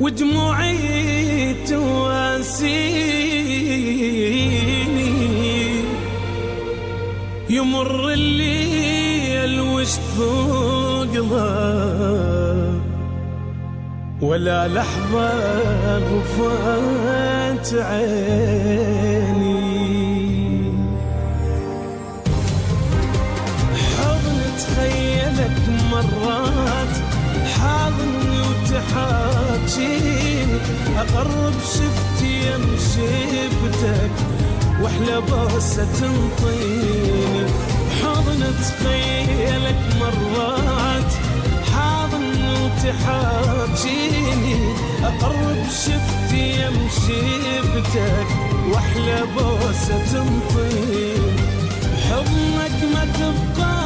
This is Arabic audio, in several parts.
ودموعي تواسيني، يمر الليل واشتفق له ولا لحظة غفت عيني. حضن تخيلك مرات حاضني وتحاكيني، أقرب شفتي يمشيفتك واحلى بوسة تنطيني. حضن تخيلك مرات حاضني وتحاكيني، أقرب شفتي يمشيفتك واحلى بوسة تنطيني. حضنك ما تبقى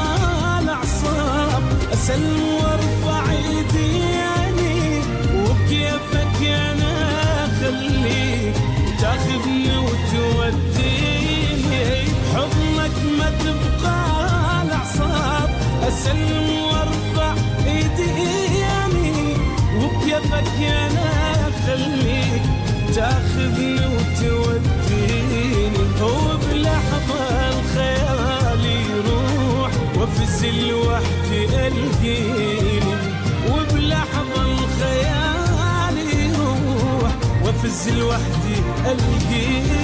الأعصاب، أسلم وارفع ايديني، وبكيفك أنا خليك تاخذني وتوديني. حضنك ما تبقى الأعصاب، أسلم وارفع ايديني، وبكيفك أنا خليك تاخذني وتوديني. وبلحظة الخيال يروح وافز لوحدي القيني، وبلحظة الخيال يروح وافز لوحدي القيني.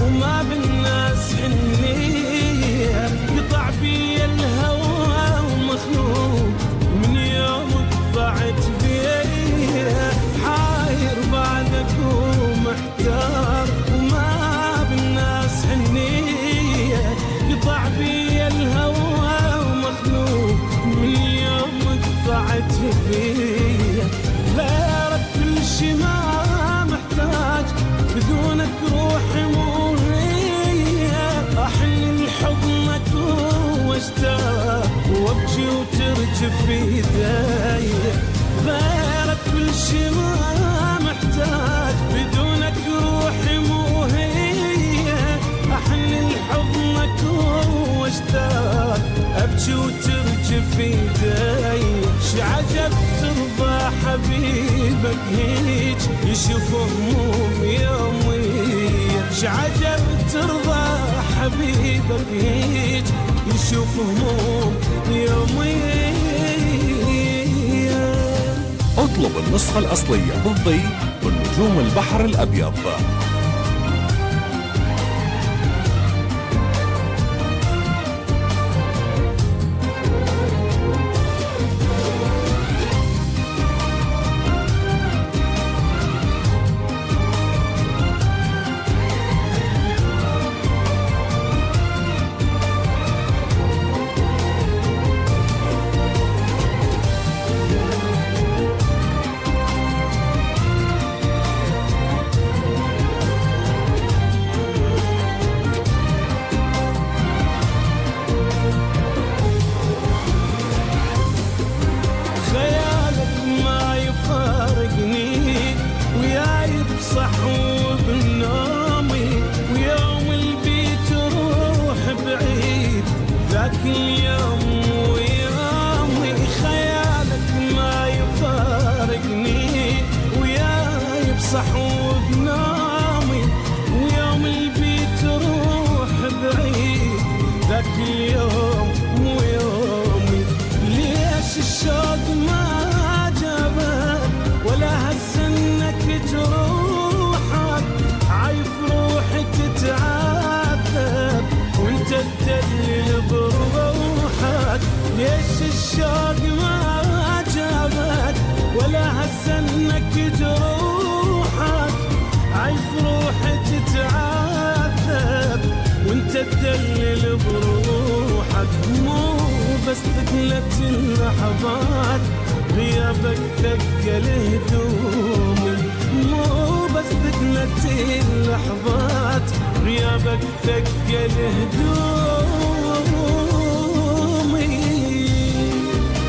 وما بالناس حنية، قطع بي الهوى ومخنوق من يوم قطعت بيه. حاير بعدك ومحتار وما بالناس حنية، قطع بي الهوى ومخنوق من يوم قطعت بيه. غيرك كل شي ما محتاج، بدونك روحي مو هي. أحن لحضنك واشتاق وابكي وترجف في ايدي. غيرك كل شي ما محتاج، بدونك روحي مو هي. أحن لحضنك واشتاق ابكي وترجف في ايدي. شعجب ترضى حبيبك هيج يشوف هموم يومية. شعجب ترضى حبيبك هيج يشوف هموم يومية. اطلب النسخة الأصلية بالضي ونجوم البحر الأبيض. ليش الشوق ما جابك ولا هزنك جروحك؟ عايز روحي تتعذب وانت تدلل بروحك. مو بس ثقلت اللحظات غيابك ثقل هدومي، مو بس ثقلت اللحظات غيابك ثقل هدومي.